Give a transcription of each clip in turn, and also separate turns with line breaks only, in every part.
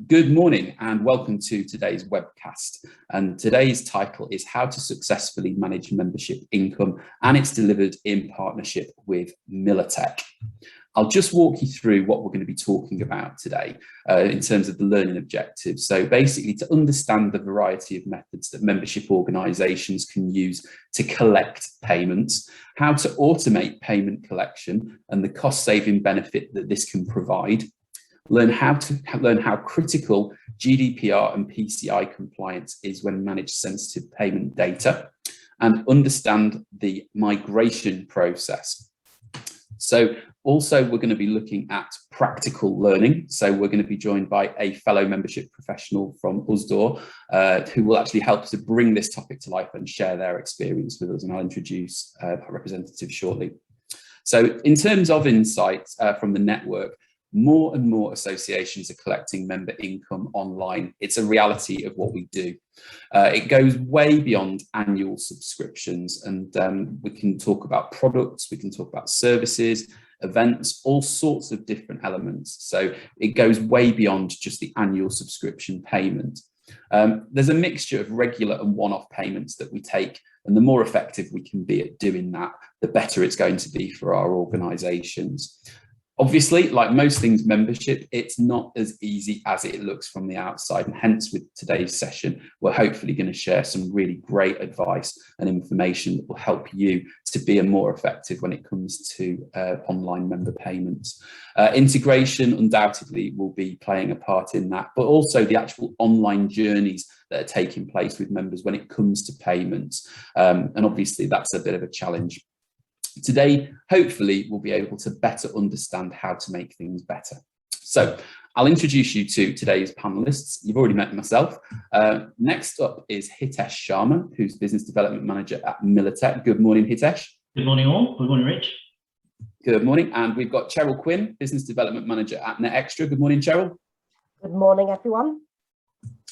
Good morning and welcome to today's webcast. And today's title is How to Successfully Manage Membership Income, and it's delivered in partnership with Militech. I'll just walk you through what we're going to be talking about today in terms of the learning objectives. So basically to understand the variety of methods that membership organisations can use to collect payments, how to automate payment collection and the cost saving benefit that this can provide. Learn how critical GDPR and PCI compliance is when managed sensitive payment data, and understand the migration process. So also we're going to be looking at practical learning. So we're going to be joined by a fellow membership professional from USDOR who will actually help to bring this topic to life and share their experience with us. And I'll introduce a representative shortly. So in terms of insights from the network, more and more associations are collecting member income online. It's a reality of what we do. It goes way beyond annual subscriptions, and we can talk about products, we can talk about services, events, all sorts of different elements. So it goes way beyond just the annual subscription payment. There's a mixture of regular and one-off payments that we take, and the more effective we can be at doing that, the better it's going to be for our organisations. Obviously, like most things membership, it's not as easy as it looks from the outside, and hence with today's session, we're hopefully going to share some really great advice and information that will help you to be more effective when it comes to online member payments. Integration undoubtedly will be playing a part in that, but also the actual online journeys that are taking place with members when it comes to payments. And obviously that's a bit of a challenge. Today, hopefully, we'll be able to better understand how to make things better. So I'll introduce you to today's panelists. You've already met myself. Next up is Hitesh Sharma, who's Business Development Manager at Militech. Good morning, Hitesh.
Good morning, all. Good morning, Rich.
Good morning. And we've got Cheryl Quinn, Business Development Manager at NetExtra. Good morning, Cheryl.
Good morning, everyone.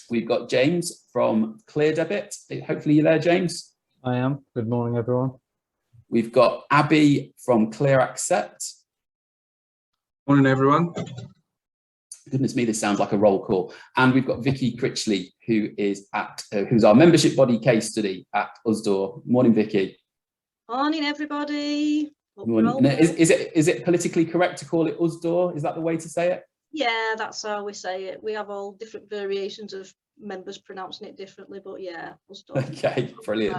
We've got James from Clear Debit. Hopefully you're there, James.
I am. Good morning, everyone.
We've got Abby from Clear Accept.
Morning, everyone.
Goodness me, this sounds like a roll call. And we've got Vicky Critchley, who is who's our membership body case study at USDOR. Morning, Vicky.
Morning, everybody.
Morning. Is it politically correct to call it USDOR? Is that the way to say it?
Yeah, that's how we say it. We have all different variations of members pronouncing it differently, but yeah, USDOR.
Okay, brilliant.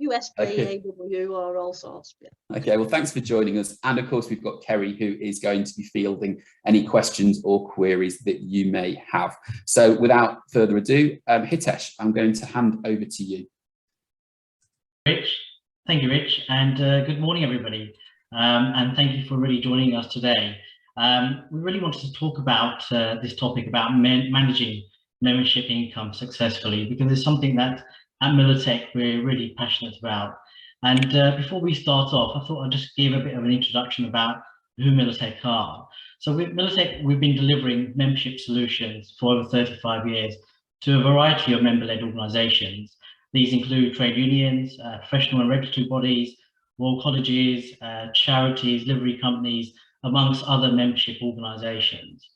USB,
okay.
AW, or all sorts. Yeah.
Okay, well, thanks for joining us. And of course, we've got Kerry, who is going to be fielding any questions or queries that you may have. So without further ado, Hitesh, I'm going to hand over to you.
Rich, thank you, Rich, and good morning, everybody. And thank you for really joining us today. We really wanted to talk about this topic about managing membership income successfully, because it's something that at Militech we're really passionate about. And before we start off, I thought I'd just give a bit of an introduction about who Militech are. So with Militech, we've been delivering membership solutions for over 35 years to a variety of member-led organisations. These include trade unions, professional and regulatory bodies, royal colleges, charities, livery companies, amongst other membership organisations.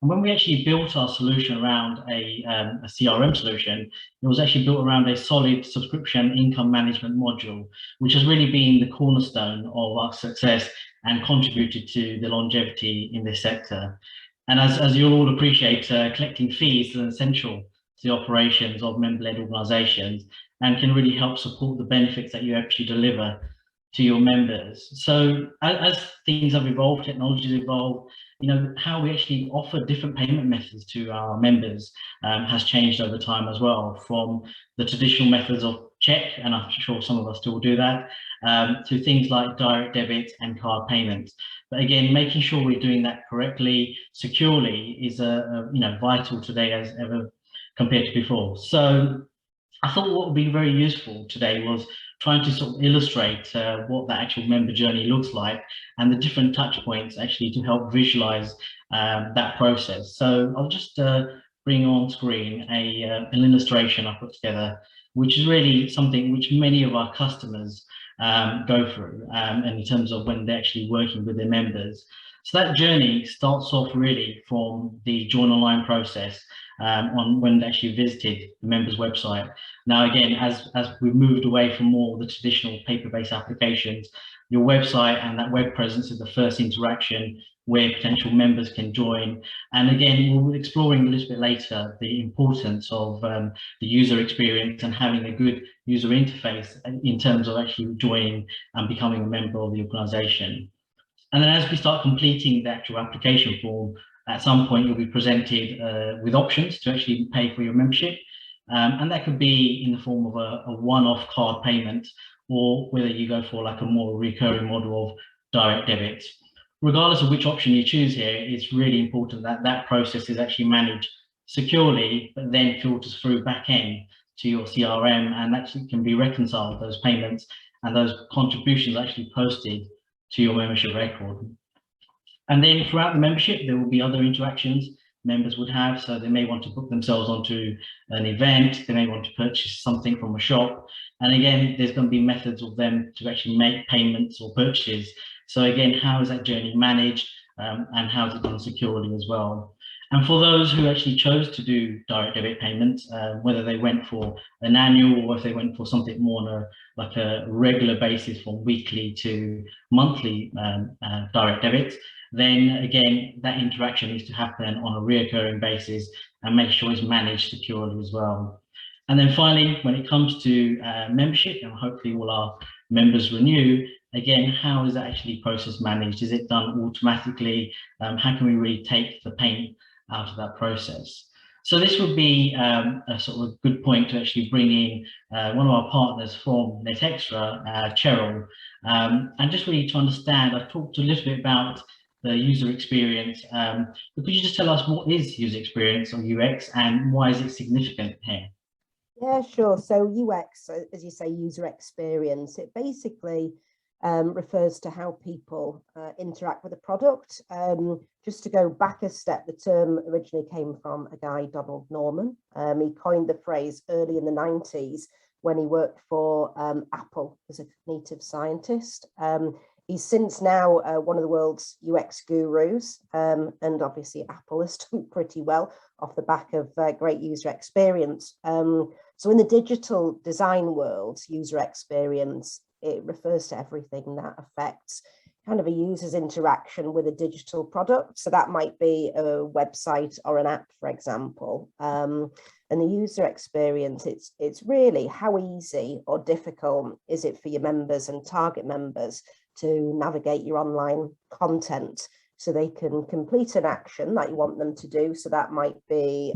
And when we actually built our solution around a CRM solution, it was actually built around a solid subscription income management module, which has really been the cornerstone of our success and contributed to the longevity in this sector. And as you'll all appreciate, collecting fees is essential to the operations of member-led organisations and can really help support the benefits that you actually deliver to your members. So as things have evolved, technology has evolved, you know, how we actually offer different payment methods to our members has changed over time as well, from the traditional methods of check, and I'm sure some of us still do that, to things like direct debit and card payments. But again, making sure we're doing that correctly, securely, is vital today as ever compared to before. So I thought what would be very useful today was trying to sort of illustrate what that actual member journey looks like and the different touch points actually to help visualize that process. So I'll just bring on screen an illustration I put together, which is really something which many of our customers go through in terms of when they're actually working with their members. So that journey starts off really from the join online process on when they actually visited the members website. Now, again, as we've moved away from more of the traditional paper-based applications, your website and that web presence is the first interaction where potential members can join. And again, we'll be exploring a little bit later the importance of the user experience and having a good user interface in terms of actually joining and becoming a member of the organization. And then as we start completing the actual application form, at some point you'll be presented with options to actually pay for your membership. And that could be in the form of a one-off card payment, or whether you go for like a more recurring model of direct debit. Regardless of which option you choose here, it's really important that that process is actually managed securely, but then filters through back end to your CRM, and actually can be reconciled, those payments and those contributions actually posted to your membership record. And then throughout the membership, there will be other interactions members would have. So they may want to book themselves onto an event, they may want to purchase something from a shop. And again, there's going to be methods of them to actually make payments or purchases. So again, how is that journey managed, and how is it done securely as well? And for those who actually chose to do direct debit payments, whether they went for an annual or if they went for something more on a regular basis from weekly to monthly direct debit, then again, that interaction needs to happen on a reoccurring basis and make sure it's managed securely as well. And then finally, when it comes to membership, and hopefully all our members renew, again, how is that actually process managed? Is it done automatically? How can we really take the pain out of that process? So this would be a sort of good point to actually bring in one of our partners from NetExtra, Cheryl, and just really to understand. I've talked a little bit about the user experience, but could you just tell us what is user experience or UX and why is it significant here?
Yeah, sure. So UX, as you say, user experience, it basically refers to how people interact with a product. Just to go back a step, the term originally came from a guy, Donald Norman. He coined the phrase early in the 90s when he worked for Apple as a cognitive scientist. He's since now one of the world's UX gurus, and obviously Apple has done pretty well off the back of great user experience. So in the digital design world, user experience, it refers to everything that affects kind of a user's interaction with a digital product. So that might be a website or an app, for example. And the user experience, it's really how easy or difficult is it for your members and target members to navigate your online content so they can complete an action that you want them to do. So that might be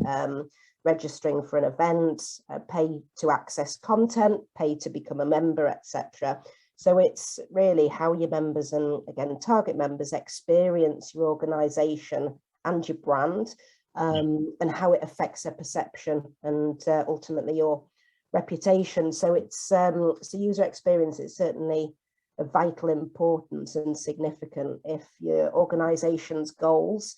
registering for an event, pay to access content, pay to become a member, etc. So it's really how your members and again target members experience your organization and your brand, and how it affects their perception and ultimately your reputation. So it's so user experience is certainly of vital importance and significant if your organization's goals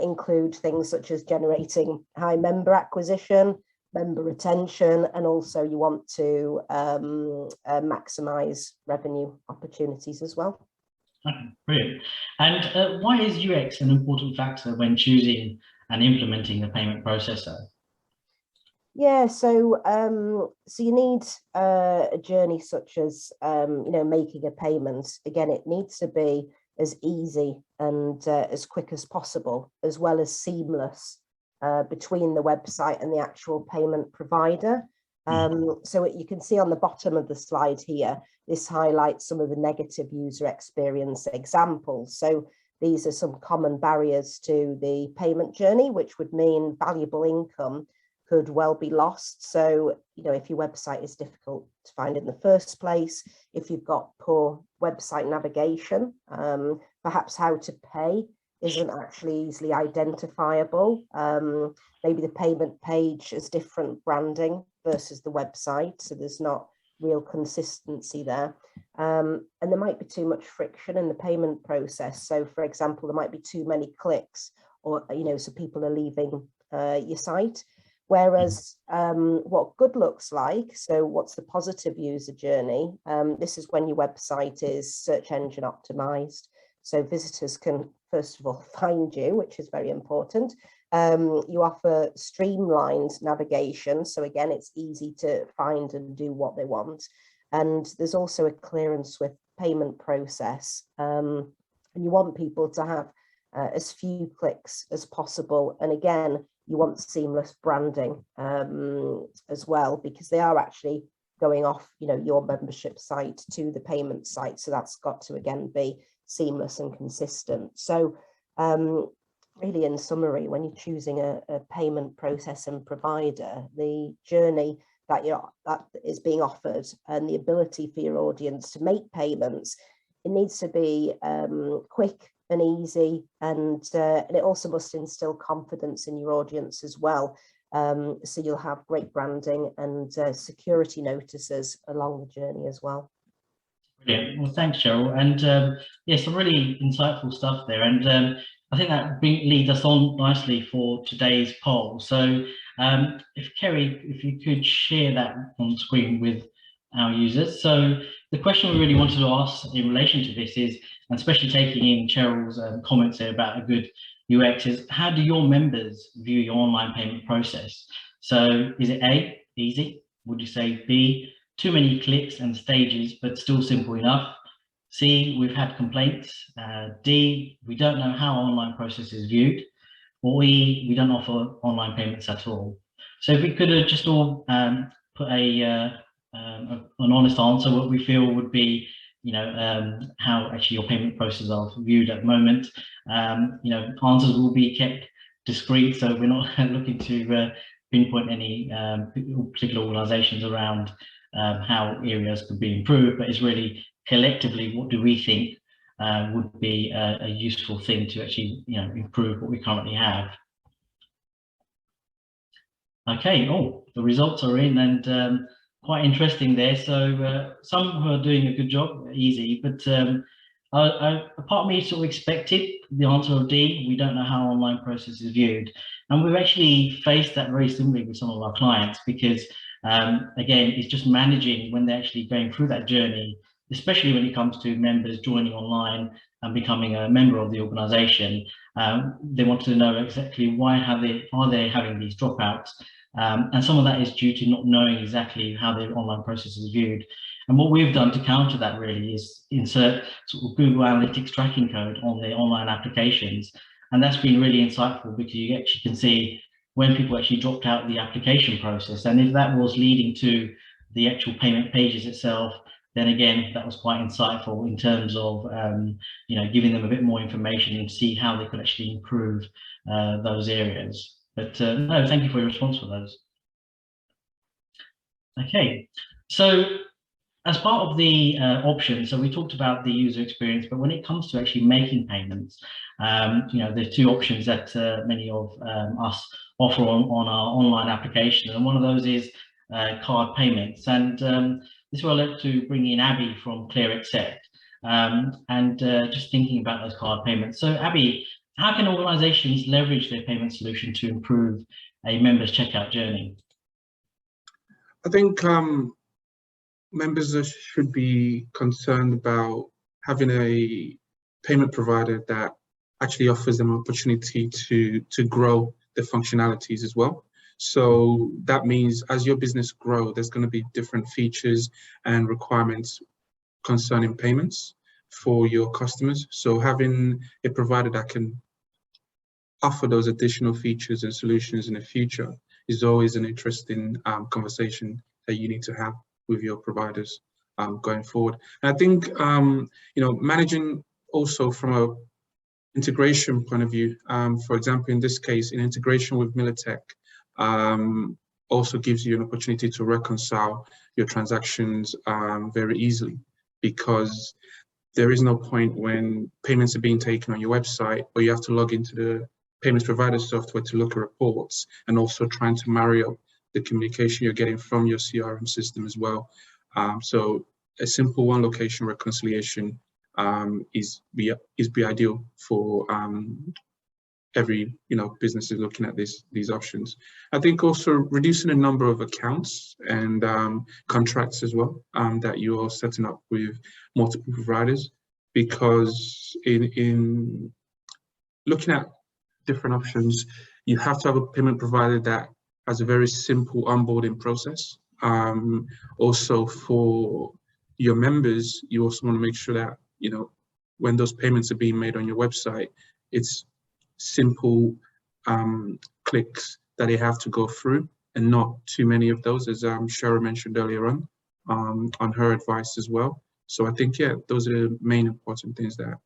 include things such as generating high member acquisition, member retention, and also you want to maximize revenue opportunities as well.
Okay, brilliant. And why is UX an important factor when choosing and implementing a payment processor?
Yeah, so you need a journey such as making a payment. Again, it needs to be as easy and as quick as possible, as well as seamless between the website and the actual payment provider. So you can see on the bottom of the slide here, this highlights some of the negative user experience examples. So these are some common barriers to the payment journey, which would mean valuable income could well be lost. So, if your website is difficult to find in the first place, if you've got poor website navigation, perhaps how to pay isn't actually easily identifiable. Maybe the payment page has different branding versus the website, so there's not real consistency there. And there might be too much friction in the payment process. So, for example, there might be too many clicks, or so people are leaving your site. Whereas what good looks like, so what's the positive user journey? This is when your website is search engine optimized. So visitors can, first of all, find you, which is very important. You offer streamlined navigation. So again, it's easy to find and do what they want. And there's also a clear and swift payment process. And you want people to have as few clicks as possible. And again, you want seamless branding as well, because they are actually going off, your membership site to the payment site. So that's got to, again, be seamless and consistent. So really, in summary, when you're choosing a payment process and provider, the journey that is being offered and the ability for your audience to make payments, it needs to be quick and easy, and it also must instill confidence in your audience as well. So you'll have great branding and security notices along the journey as well.
Brilliant. Well, thanks, Cheryl. And yeah, some really insightful stuff there. And I think that leads us on nicely for today's poll. So if Kerry, if you could share that on screen with our users. So the question we really wanted to ask in relation to this is, and especially taking in Cheryl's comments there about a good UX, is how do your members view your online payment process? So is it A, easy? Would you say B, too many clicks and stages, but still simple enough? C, we've had complaints. D, we don't know how online process is viewed. Or E, we don't offer online payments at all. So if we could just all put an honest answer, what we feel would be, how actually your payment processes are viewed at the moment. Answers will be kept discreet, so we're not looking to pinpoint any particular organisations around how areas could be improved, but it's really collectively, what do we think would be a useful thing to actually, improve what we currently have. Okay, the results are in, and quite interesting there. So some who are doing a good job, easy, but a part of me sort of expected the answer of D, we don't know how online process is viewed. And we've actually faced that very similarly with some of our clients, because again, it's just managing when they're actually going through that journey, especially when it comes to members joining online and becoming a member of the organization. They want to know exactly why are they having these dropouts. And some of that is due to not knowing exactly how the online process is viewed. And what we've done to counter that really is insert sort of Google Analytics tracking code on the online applications. And that's been really insightful, because you actually can see when people actually dropped out the application process. And if that was leading to the actual payment pages itself, then again, that was quite insightful in terms of, giving them a bit more information and see how they could actually improve those areas. But no, thank you for your response for those. Okay, so as part of the options, so we talked about the user experience, but when it comes to actually making payments, there's two options that many of us offer on our online application, and one of those is card payments. And this will allow to bring in Abby from Clear Accept, and just thinking about those card payments. So Abby, how can organizations leverage their payment solution to improve a member's checkout journey?
I think members should be concerned about having a payment provider that actually offers them an opportunity to grow the functionalities as well. So that means as your business grows, there's going to be different features and requirements concerning payments for your customers. So having a provider that can offer those additional features and solutions in the future is always an interesting conversation that you need to have with your providers going forward. And I think managing also from a integration point of view, for example, in this case, in integration with Militech, also gives you an opportunity to reconcile your transactions very easily, because there is no point when payments are being taken on your website where you have to log into the payments provider software to look at reports, and also trying to marry up the communication you're getting from your CRM system as well. So a simple one location reconciliation is be ideal for every business is looking at these options. I think also reducing the number of accounts and contracts as well that you are setting up with multiple providers because in looking at different options, you have to have a payment provider that has a very simple onboarding process. Also for your members, you also want to make sure that, you know, when those payments are being made on your website, it's simple clicks that they have to go through, and not too many of those, as Cheryl mentioned earlier on her advice as well. So I think, yeah, those are the main important things that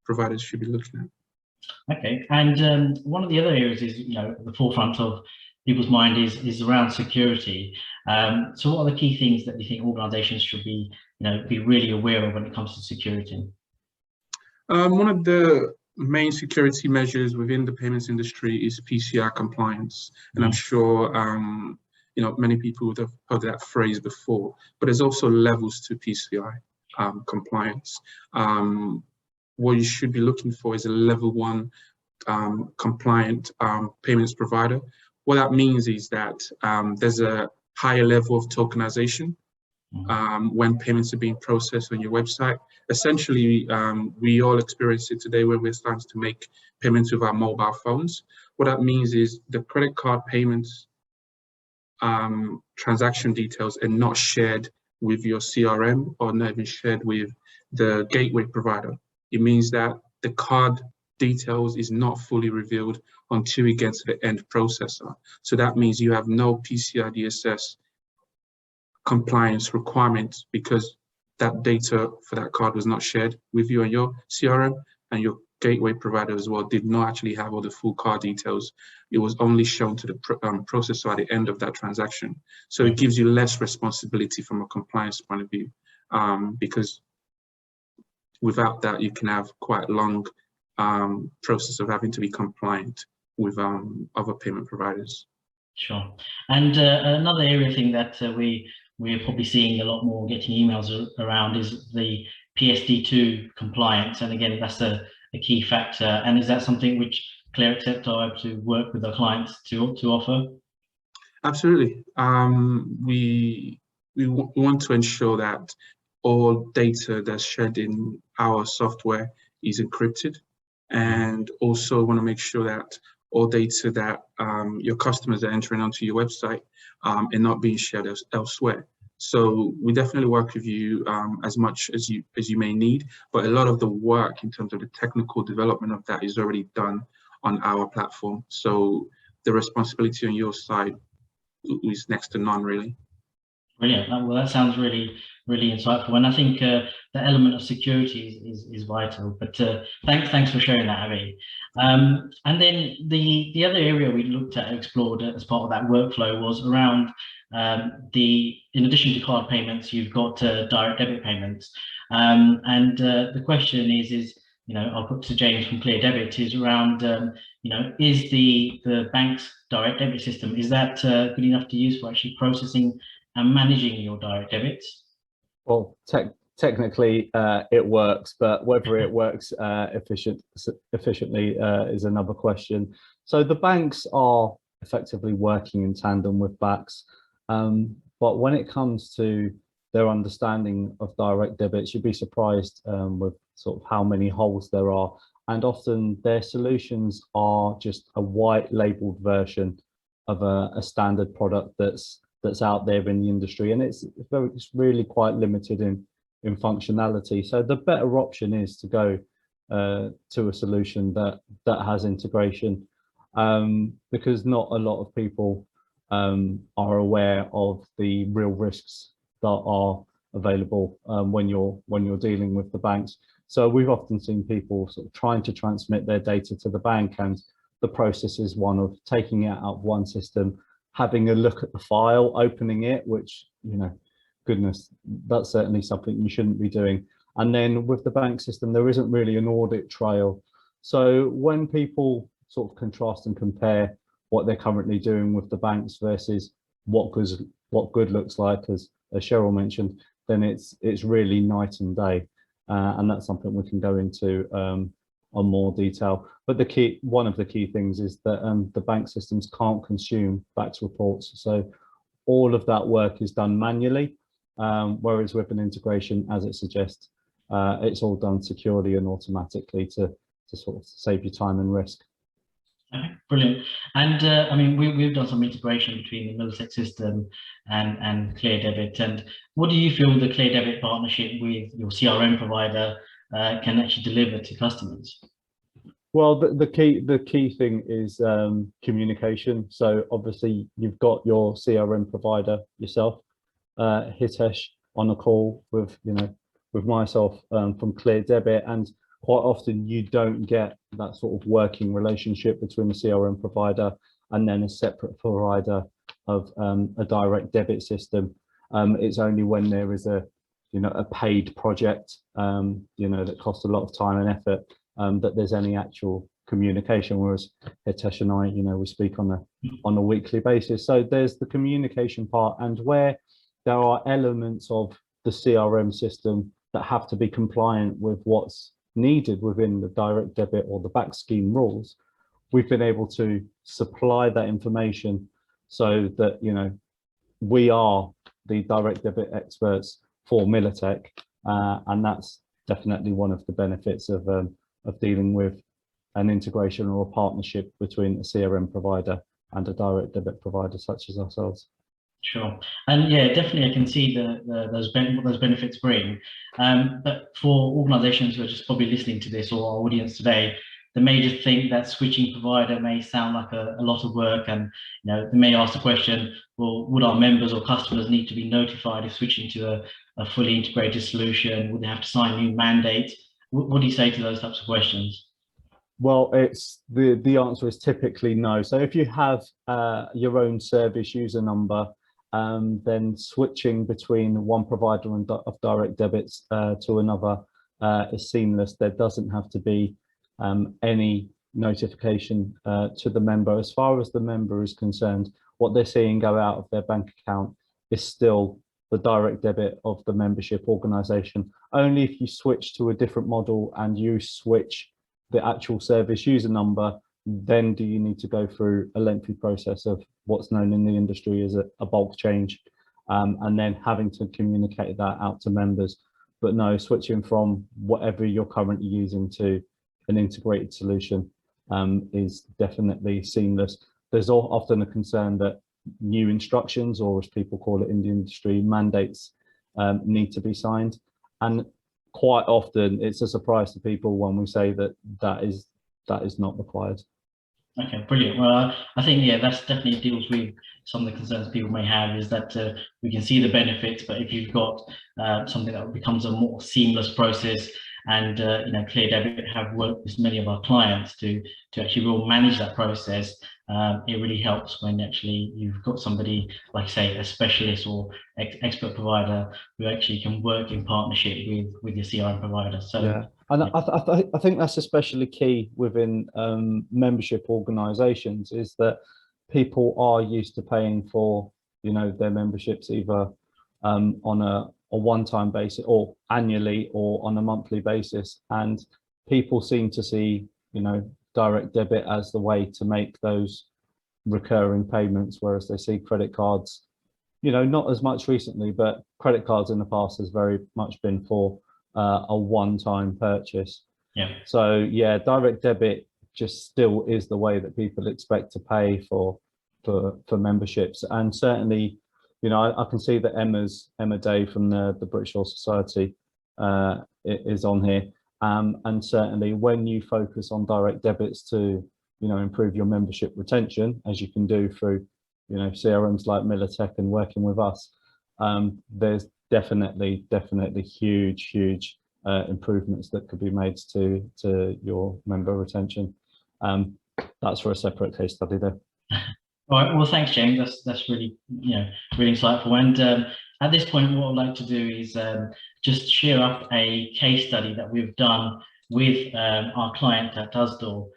providers should be looking at.
Okay, and one of the other areas is, you know, at the forefront of people's mind is around security. So what are the key things that you think organizations should be, you know, be really aware of when it comes to security? One
of the main security measures within the payments industry is Pci compliance, and I'm sure you know, many people would have heard that phrase before. But there's also levels to Pci compliance. What you should be looking for is a level 1 compliant payments provider. What that means is that there's a higher level of tokenization when payments are being processed on your website. Essentially, we all experience it today when we're starting to make payments with our mobile phones. What that means is the credit card payments transaction details are not shared with your CRM or not even shared with the gateway provider. It means that the card details is not fully revealed until it gets to the end processor. So that means you have no PCI DSS compliance requirements, because that data for that card was not shared with you and your CRM, and your gateway provider as well did not actually have all the full card details. It was only shown to the processor at the end of that transaction. So it gives you less responsibility from a compliance point of view, because without that, you can have quite a long process of having to be compliant with other payment providers.
Sure. And another area thing that we're probably seeing a lot more, getting emails around, is the Psd2 compliance. And again, that's a key factor. And is that something which ClearAccept are able to work with our clients to offer?
Absolutely. We want to ensure that all data that's shared in our software is encrypted, and also want to make sure that all data that your customers are entering onto your website are not being shared elsewhere. So we definitely work with you as much as you may need, but a lot of the work in terms of the technical development of that is already done on our platform. So the responsibility on your side is next to none, really.
Brilliant. Well, that sounds really, really insightful. And I think the element of security is vital. But thanks for sharing that, Abby. And then the other area we looked at and explored as part of that workflow was around in addition to card payments, you've got direct debit payments. And the question is, you know, I'll put to James from Clear Debit, is around, you know, is the bank's direct debit system, is that good enough to use for actually processing and managing your direct debits?
Well, technically it works, but whether it works efficiently is another question. So the banks are effectively working in tandem with BACS, but when it comes to their understanding of direct debits, you'd be surprised with sort of how many holes there are, and often their solutions are just a white labeled version of a standard product that's out there in the industry, and it's really quite limited in functionality. So the better option is to go to a solution that has integration, because not a lot of people are aware of the real risks that are available when you're dealing with the banks. So we've often seen people sort of trying to transmit their data to the bank, and the process is one of taking it out of one system, having a look at the file, opening it, which, you know, goodness, that's certainly something you shouldn't be doing. And then with the bank system, there isn't really an audit trail. So when people sort of contrast and compare what they're currently doing with the banks versus what good looks like, as Cheryl mentioned, then it's really night and day. And that's something we can go into on more detail. But one of the key things is that the bank systems can't consume BACS reports. So all of that work is done manually, whereas with an integration, as it suggests, it's all done securely and automatically to sort of save you time and risk.
Okay, brilliant. And I mean, we've done some integration between the Militech system and Clear Debit. And what do you feel the Clear Debit partnership with your CRM provider can actually deliver to customers?
Well, the key thing is communication. So obviously you've got your CRM provider yourself, Hitesh, on a call with myself from Clear Debit, and quite often you don't get that sort of working relationship between the CRM provider and then a separate provider of a direct debit system. It's only when there is a paid project that costs a lot of time and effort that there's any actual communication, whereas Hitesh and I, we speak on a weekly basis. So there's the communication part, and where there are elements of the CRM system that have to be compliant with what's needed within the direct debit or the back scheme rules, we've been able to supply that information so that we are the direct debit experts for Militech, and that's definitely one of the benefits of dealing with an integration or a partnership between a CRM provider and a direct debit provider such as ourselves.
Sure, and yeah, definitely I can see what those benefits bring. But for organisations who are just probably listening to this, or our audience today, they may just think that switching provider may sound like a lot of work, and they may ask the question, well, would our members or customers need to be notified if switching to a fully integrated solution? Would they have to sign new mandates? What do you say to those types of questions?
Well, it's the answer is typically no. So if you have your own service user number, then switching between one provider of direct debits to another is seamless. There doesn't have to be any notification to the member. As far as the member is concerned, what they're seeing go out of their bank account is still the direct debit of the membership organisation. Only if you switch to a different model and you switch the actual service user number, then do you need to go through a lengthy process of what's known in the industry as a bulk change, and then having to communicate that out to members. But no, switching from whatever you're currently using to an integrated solution is definitely seamless. There's often a concern that new instructions, or as people call it in the industry, mandates, need to be signed, and quite often it's a surprise to people when we say that is not required.
Okay, brilliant. Well, I think, yeah, that's definitely deals with some of the concerns people may have, is that we can see the benefits, but if you've got something that becomes a more seamless process, and Clear Debit have worked with many of our clients to actually really manage that process, it really helps when actually you've got somebody, like say a specialist or expert provider, who actually can work in partnership with your CRM provider. So
yeah. And I think that's especially key within membership organisations, is that people are used to paying for their memberships either on a one-time basis, or annually, or on a monthly basis, and people seem to see direct debit as the way to make those recurring payments, whereas they see credit cards, not as much recently, but credit cards in the past has very much been for a one-time purchase.
Yeah.
So yeah, direct debit just still is the way that people expect to pay for memberships. And certainly, I can see that Emma Day from the British Law Society is on here, and certainly when you focus on direct debits to improve your membership retention, as you can do through CRMs like Militech and working with us, there's definitely huge improvements that could be made to your member retention. That's for a separate case study though.
All right, well, thanks, James. That's really really insightful. And at this point, what I'd like to do is just share up a case study that we've done with our client at Usdor,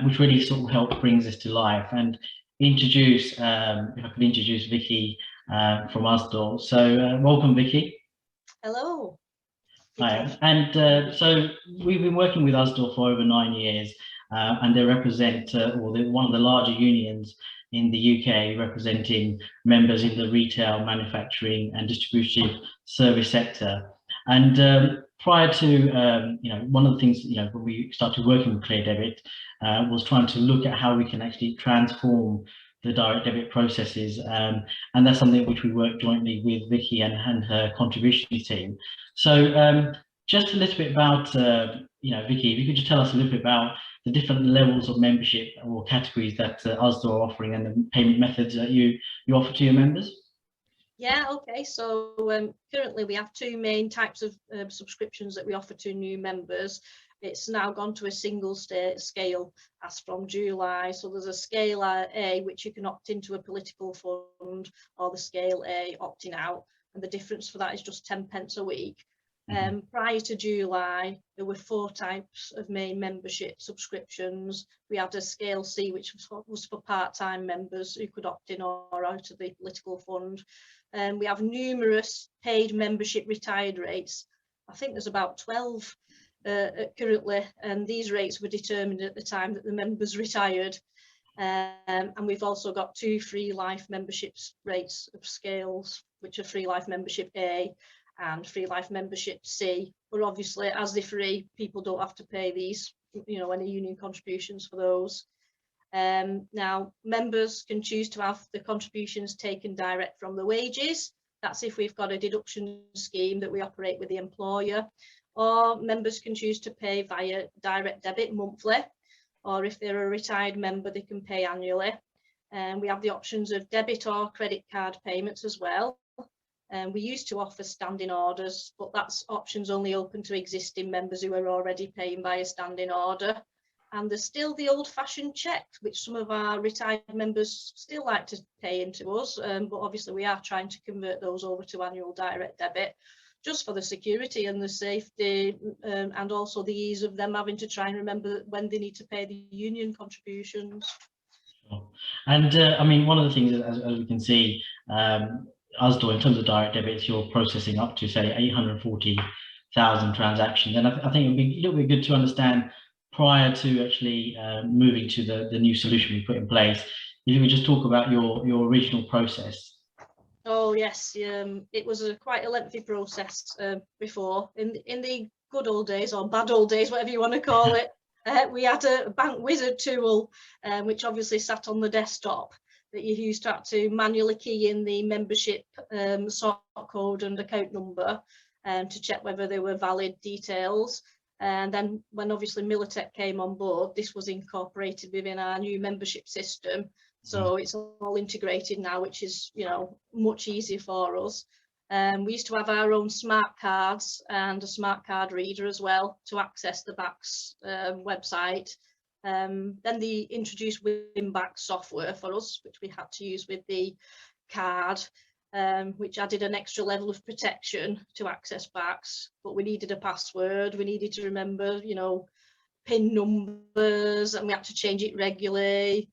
which really sort of helped brings this to life, and introduce, if I could introduce Vicky from Usdor. So welcome, Vicky.
Hello.
Hi, and so we've been working with Usdor for over 9 years, and they represent, or they're one of the larger unions in the UK, representing members in the retail, manufacturing and distributive service sector. And prior to, one of the things, when we started working with Clear Debit, was trying to look at how we can actually transform the direct debit processes. And that's something which we work jointly with Vicky and her contributions team. So just a little bit about, Vicky, if you could just tell us a little bit about the different levels of membership or categories that USDA are offering and the payment methods that you offer to your members.
Yeah, okay. So currently we have two main types of subscriptions that we offer to new members. It's now gone to a single scale as from July. So there's a scale A, which you can opt into a political fund, or the scale A opting out. And the difference for that is just 10 pence a week. Prior to July, there were 4 types of main membership subscriptions. We had a scale C, which was for part-time members who could opt in or out of the political fund. We have numerous paid membership retired rates. I think there's about 12 currently, and these rates were determined at the time that the members retired. And we've also got 2 free life memberships rates of scales, which are free life membership A and free life membership C. But obviously, as they're free, people don't have to pay these, any union contributions for those. Now, members can choose to have the contributions taken direct from the wages. That's if we've got a deduction scheme that we operate with the employer. Or members can choose to pay via direct debit monthly, or if they're a retired member, they can pay annually. And we have the options of debit or credit card payments as well. And we used to offer standing orders, but that's options only open to existing members who are already paying by a standing order. And there's still the old-fashioned cheque, which some of our retired members still like to pay into us, but obviously we are trying to convert those over to annual direct debit, just for the security and the safety, and also the ease of them having to try and remember when they need to pay the union contributions.
And I mean, one of the things, as we can see, USDA, in terms of direct debits, you're processing up to, say, 840,000 transactions. And I think it would be a little bit good to understand, prior to actually moving to the new solution we put in place, if you would just talk about your original process. Oh
yes, it was quite a lengthy process before. In the good old days, or bad old days, whatever you want to call it, we had a bank wizard tool, which obviously sat on the desktop, that you used to have to manually key in the membership sort code and account number to check whether they were valid details. And then when obviously Militech came on board, this was incorporated within our new membership system. So it's all integrated now, which is, much easier for us. We used to have our own smart cards and a smart card reader as well to access the BACS website. Then they introduced WinBack software for us, which we had to use with the card, which added an extra level of protection to access BACS. But we needed a password, we needed to remember, PIN numbers, and we had to change it regularly.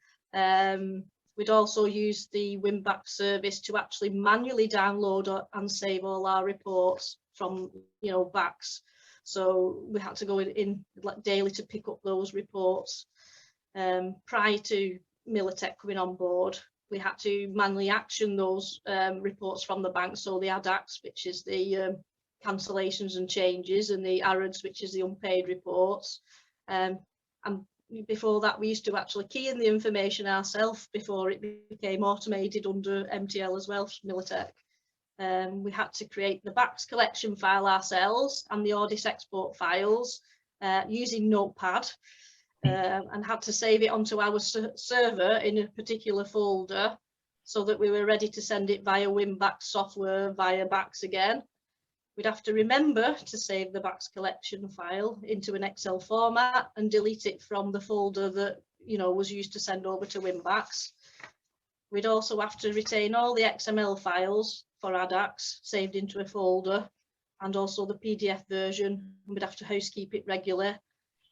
We'd also use the WinBack service to actually manually download and save all our reports from, BACS. So we had to go in daily to pick up those reports. Prior to Militech coming on board, we had to manually action those reports from the bank. So the ADACs, which is the cancellations and changes, and the ARADs, which is the unpaid reports. And before that, we used to actually key in the information ourselves before it became automated under MTL as well, Militech. We had to create the BACS collection file ourselves and the audit export files using Notepad, and had to save it onto our server in a particular folder so that we were ready to send it via WinBack software via BACS again. We'd have to remember to save the BACS collection file into an Excel format and delete it from the folder that was used to send over to WinBacs. We'd also have to retain all the XML files for ADACs saved into a folder, and also the PDF version. We'd have to housekeep it regularly,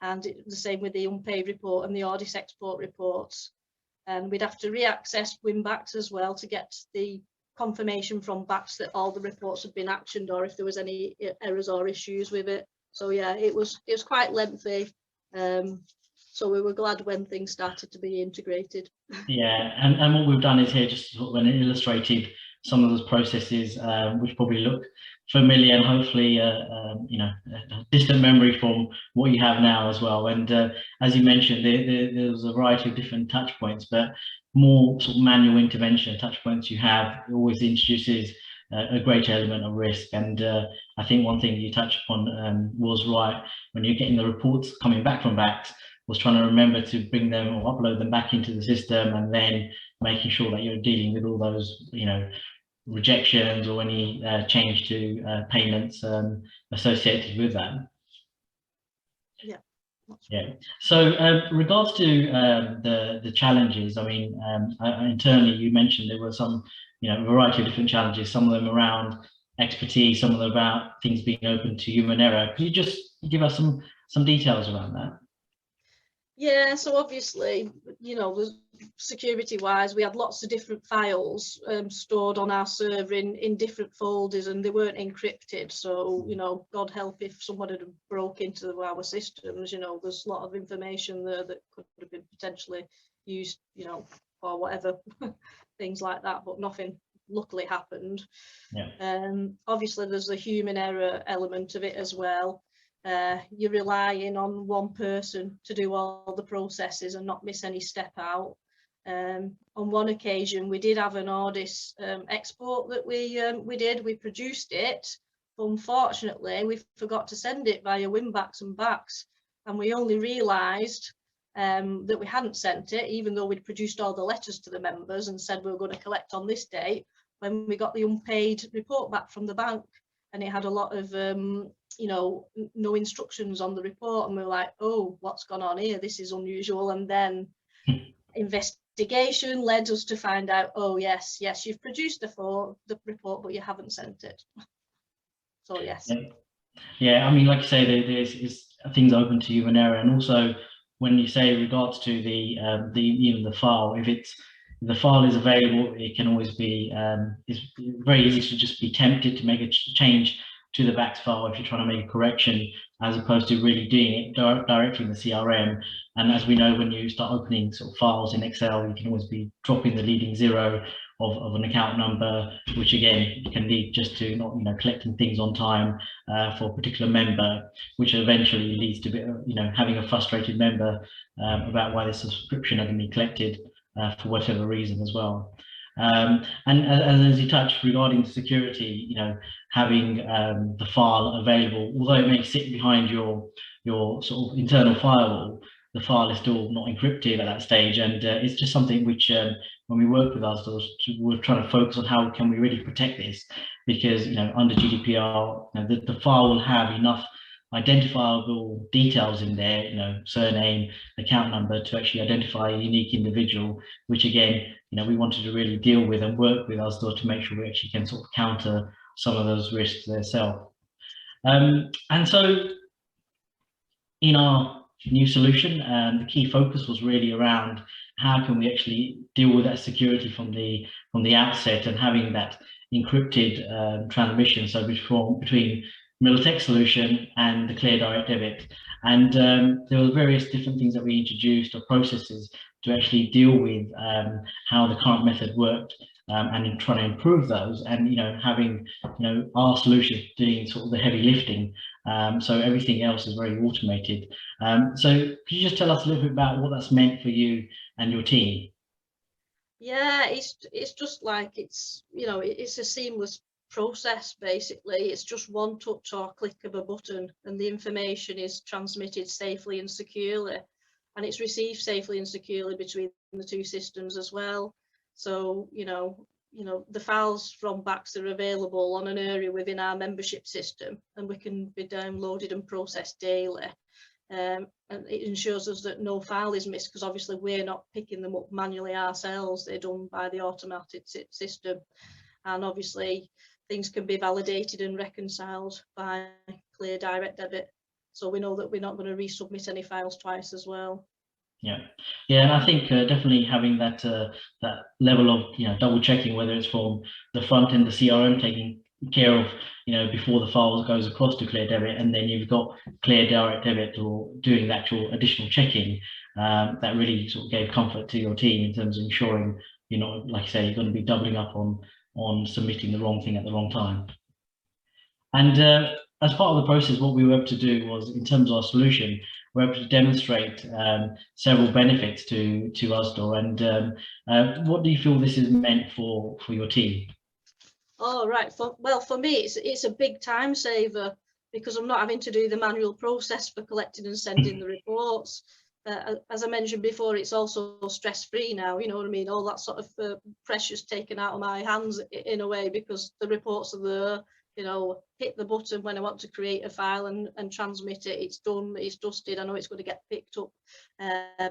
and the same with the unpaid report and the audit export reports. And we'd have to re-access WinBacs as well to get the confirmation from BACS that all the reports had been actioned, or if there was any errors or issues with it. So yeah, it was quite lengthy. So we were glad when things started to be integrated.
Yeah, and what we've done is here just sort of an illustrated some of those processes, which probably look familiar and hopefully, you know, a distant memory from what you have now as well. And as you mentioned, there's a variety of different touch points, but more sort of manual intervention touch points you have always introduces a great element of risk. And I think one thing you touched upon was right, when you're getting the reports coming back from banks, was trying to remember to bring them or upload them back into the system, and then making sure that you're dealing with all those, you know, rejections or any change to payments associated with that.
Yeah.
Yeah. So regards to the challenges, I mean, internally you mentioned there were some, you know, a variety of different challenges, some of them around expertise, some of them about things being open to human error. Could you just give us some details around that?
Yeah, so obviously, you know, security wise, we had lots of different files stored on our server in different folders, and they weren't encrypted. So, you know, God help if someone had broke into our systems, you know, there's a lot of information there that could have been potentially used, you know, for whatever, things like that, but nothing luckily happened.
Yeah.
Obviously, there's a human error element of it as well. You're relying on one person to do all the processes and not miss any step out. On one occasion, we did have an Ordis export that we produced it, but unfortunately we forgot to send it via Winbacks and Backs, and we only realised that we hadn't sent it, even though we'd produced all the letters to the members and said we were going to collect on this date, when we got the unpaid report back from the bank, and it had a lot of you know, no instructions on the report, and we were like, oh, what's gone on here? This is unusual. And then investigation led us to find out, oh yes, you've produced the report, but you haven't sent it. So yes.
Yeah, I mean, like you say, there's things open to human error, and also when you say regards to the even the file, if the file is available, it can always be it's very easy to just be tempted to make a change to the BACS file if you're trying to make a correction, as opposed to really doing it directly in the CRM. And as we know, when you start opening sort of files in Excel, you can always be dropping the leading zero of an account number, which again can lead just to not, you know, collecting things on time for a particular member, which eventually leads to, you know, having a frustrated member about why the subscription hasn't been collected for whatever reason as well. And as you touched regarding security, you know, having the file available, although it may sit behind your sort of internal firewall, the file is still not encrypted at that stage, and it's just something which when we work with us, we're trying to focus on how can we really protect this, because, you know, under GDPR, you know, the file will have enough identifiable details in there, you know, surname, account number, to actually identify a unique individual, which again, you know, we wanted to really deal with and work with us to make sure we actually can sort of counter some of those risks themselves. And so in our new solution, the key focus was really around how can we actually deal with that security from the outset, and having that encrypted transmission, so between Militech solution and the Clear Direct Debit. And there were various different things that we introduced, or processes, to actually deal with how the current method worked, and in trying to improve those, and, you know, having, you know, our solution doing sort of the heavy lifting, so everything else is very automated. So could you just tell us a little bit about what that's meant for you and your team?
Yeah, it's just like, it's, you know, it's a seamless process. Basically, it's just one touch or click of a button, and the information is transmitted safely and securely, and it's received safely and securely between the two systems as well. So, you know, the files from BACS are available on an area within our membership system, and we can be downloaded and processed daily. And it ensures us that no file is missed, because obviously we're not picking them up manually ourselves, they're done by the automated system. And obviously things can be validated and reconciled by Clear Direct Debit, so we know that we're not going to resubmit any files twice as well.
Yeah, and I think definitely having that that level of, you know, double checking, whether it's from the front end, the CRM taking care of, you know, before the file goes across to Clear Debit, and then you've got Clear Direct Debit or doing the actual additional checking, that really sort of gave comfort to your team in terms of ensuring, you know, like I say, you're going to be doubling up on on submitting the wrong thing at the wrong time. And as part of the process, what we were able to do was, in terms of our solution, we were able to demonstrate several benefits to Usdaw. And what do you feel this has meant for your team?
Oh, right. Well, for me, it's a big time saver, because I'm not having to do the manual process for collecting and sending the reports. As I mentioned before, it's also stress-free now, you know what I mean? All that sort of pressure's taken out of my hands in a way, because the reports are there, you know, hit the button when I want to create a file and transmit it. It's done, it's dusted. I know it's going to get picked up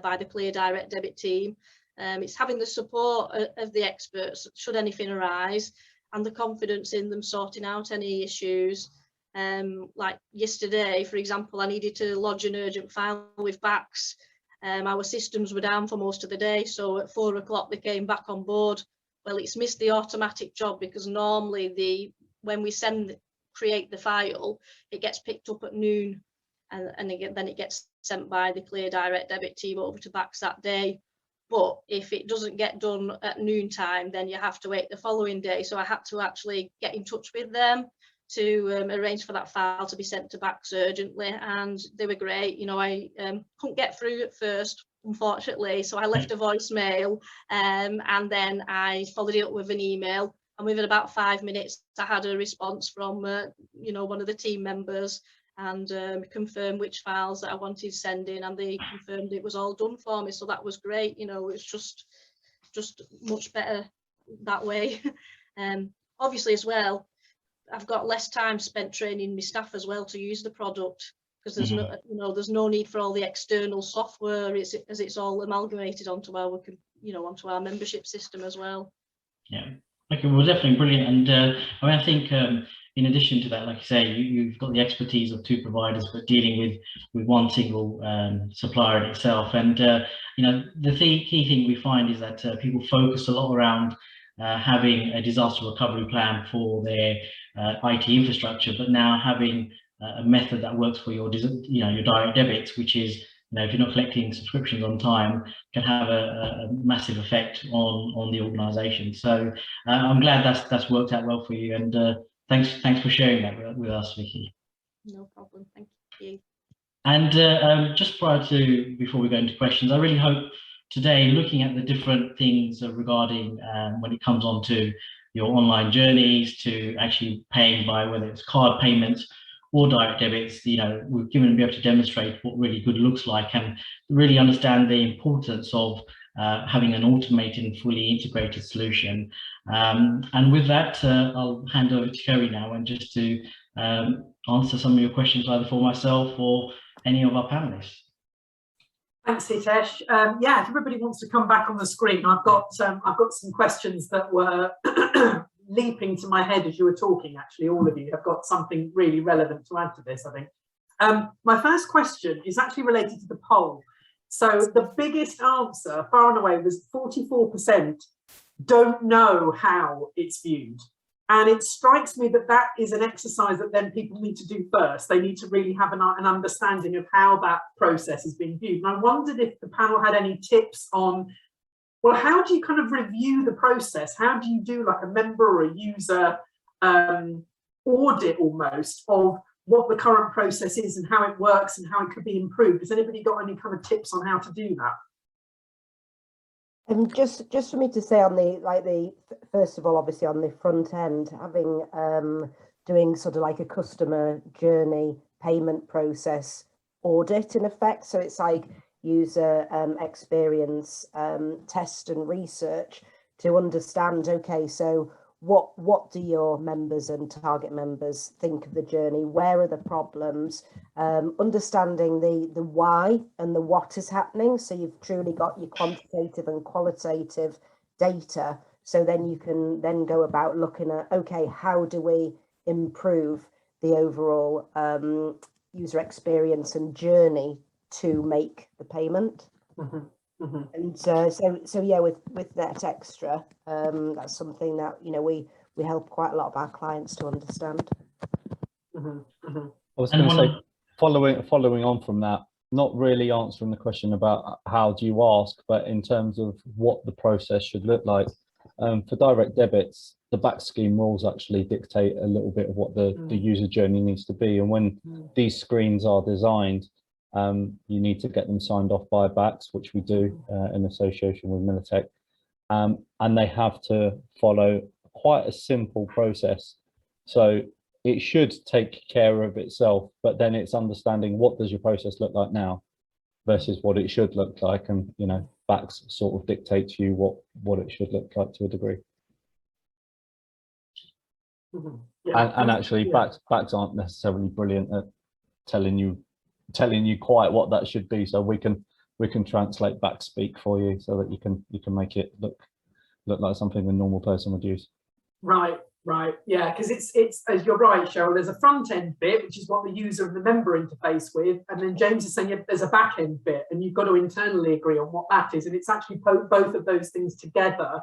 by the Clear Direct Debit team. It's having the support of the experts should anything arise, and the confidence in them sorting out any issues. Like yesterday, for example, I needed to lodge an urgent file with BACS. Our systems were down for most of the day, so at 4 o'clock they came back on board. Well, it's missed the automatic job, because normally when we create the file, it gets picked up at noon, and then it gets sent by the Clear Direct Debit team over to BACS that day. But if it doesn't get done at noontime, then you have to wait the following day. So I had to actually get in touch with them to arrange for that file to be sent to BACS urgently, and they were great. You know, I couldn't get through at first, unfortunately, so I left a voicemail, and then I followed it up with an email, and within about 5 minutes I had a response from you know, one of the team members, and confirmed which files that I wanted sending, and they confirmed it was all done for me. So that was great. You know, it's just much better that way. Obviously as well, I've got less time spent training my staff as well to use the product, because there's no, you know, there's no need for all the external software. It's all amalgamated onto our, you know, onto our membership system as well. Yeah.
Okay, well, definitely brilliant. And I mean, I think in addition to that, like you say, you've got the expertise of 2 providers, but dealing with one single supplier in itself. And you know, the key thing we find is that people focus a lot around having a disaster recovery plan for their IT infrastructure, but now having a method that works for your, you know, your direct debits, which is, you know, if you're not collecting subscriptions on time, can have a massive effect on the organisation. So I'm glad that's worked out well for you, and thanks for sharing that with us, Vicky.
No problem, thank you.
And just before we go into questions, I really hope today, looking at the different things regarding when it comes on to your online journeys, to actually paying by whether it's card payments or direct debits, you know, we've be able to demonstrate what really good looks like, and really understand the importance of having an automated and fully integrated solution. And with that, I'll hand over to Kerry now, and just to answer some of your questions either for myself or any of our panelists.
Thanks, Hitesh. Yeah, if everybody wants to come back on the screen, I've got some questions that were leaping to my head as you were talking. Actually, all of you have got something really relevant to add to this, I think. My first question is actually related to the poll. So the biggest answer, far and away, was 44% don't know how it's viewed. And it strikes me that that is an exercise that then people need to do first. They need to really have an understanding of how that process is being viewed. And I wondered if the panel had any tips on, well, how do you kind of review the process? How do you do like a member or a user audit almost of what the current process is and how it works and how it could be improved? Has anybody got any kind of tips on how to do that?
Just for me to say on the first of all, obviously on the front end, having doing sort of like a customer journey payment process audit in effect. So it's like user experience test and research to understand, okay, so what do your members and target members think of the journey? Where are the problems? Understanding the why and the what is happening. So you've truly got your quantitative and qualitative data. So then you can then go about looking at, okay, how do we improve the overall user experience and journey to make the payment? Mm-hmm. Mm-hmm. And so yeah, with Net Extra, that's something that, you know, we help quite a lot of our clients to understand. Mm-hmm. Mm-hmm.
I was going to say, following on from that, not really answering the question about how do you ask, but in terms of what the process should look like. For direct debits, the back scheme rules actually dictate a little bit of what the user journey needs to be. And when these screens are designed, you need to get them signed off by backs, which we do in association with Militech. And they have to follow quite a simple process. So it should take care of itself, but then it's understanding what does your process look like now versus what it should look like. And, you know, backs sort of dictate to you what it should look like to a degree.
Yeah.
And actually backs aren't necessarily brilliant at telling you quite what that should be. So we can translate back speak for you so that you can make it look like something a normal person would use.
Right, yeah, because it's as you're right, Cheryl, there's a front end bit, which is what the user and the member interface with, and then James is saying there's a back end bit, and you've got to internally agree on what that is, and it's actually both of those things together,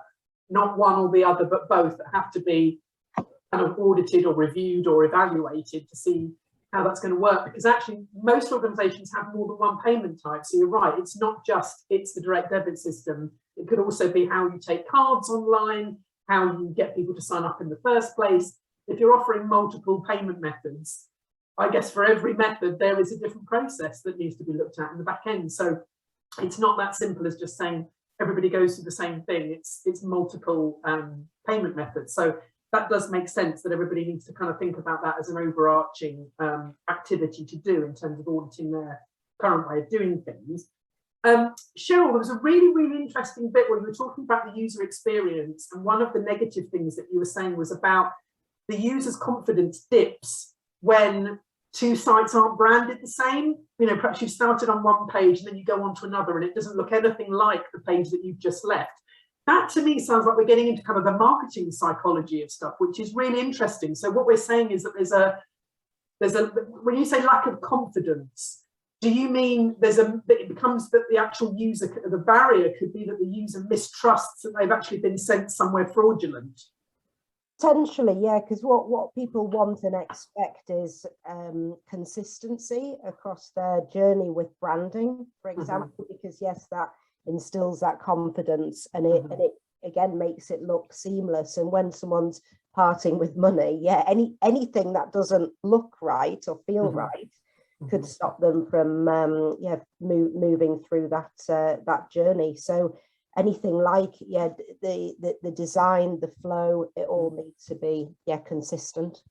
not one or the other, but both, that have to be kind of audited or reviewed or evaluated to see how that's going to work, because actually most organizations have more than one payment type. So you're right, it's not just it's the direct debit system, it could also be how you take cards online, how you get people to sign up in the first place. If you're offering multiple payment methods, I guess for every method there is a different process that needs to be looked at in the back end. So it's not that simple as just saying everybody goes through the same thing. It's multiple payment methods. So that does make sense that everybody needs to kind of think about that as an overarching activity to do in terms of auditing their current way of doing things. Cheryl, there was a really interesting bit where you were talking about the user experience, and one of the negative things that you were saying was about the user's confidence dips when two sites aren't branded the same. You know, perhaps you've started on one page and then you go on to another and it doesn't look anything like the page that you've just left. That to me sounds like we're getting into kind of the marketing psychology of stuff, which is really interesting. So what we're saying is that there's a when you say lack of confidence, do you mean it becomes that the actual user, the barrier could be that the user mistrusts that they've actually been sent somewhere fraudulent?
Potentially, yeah, because what people want and expect is consistency across their journey with branding, for example, because yes, that instills that confidence, and it again makes it look seamless. And when someone's parting with money, yeah, anything that doesn't look right or feel right could stop them from moving through that journey. So anything like the design, the flow, it all needs to be consistent.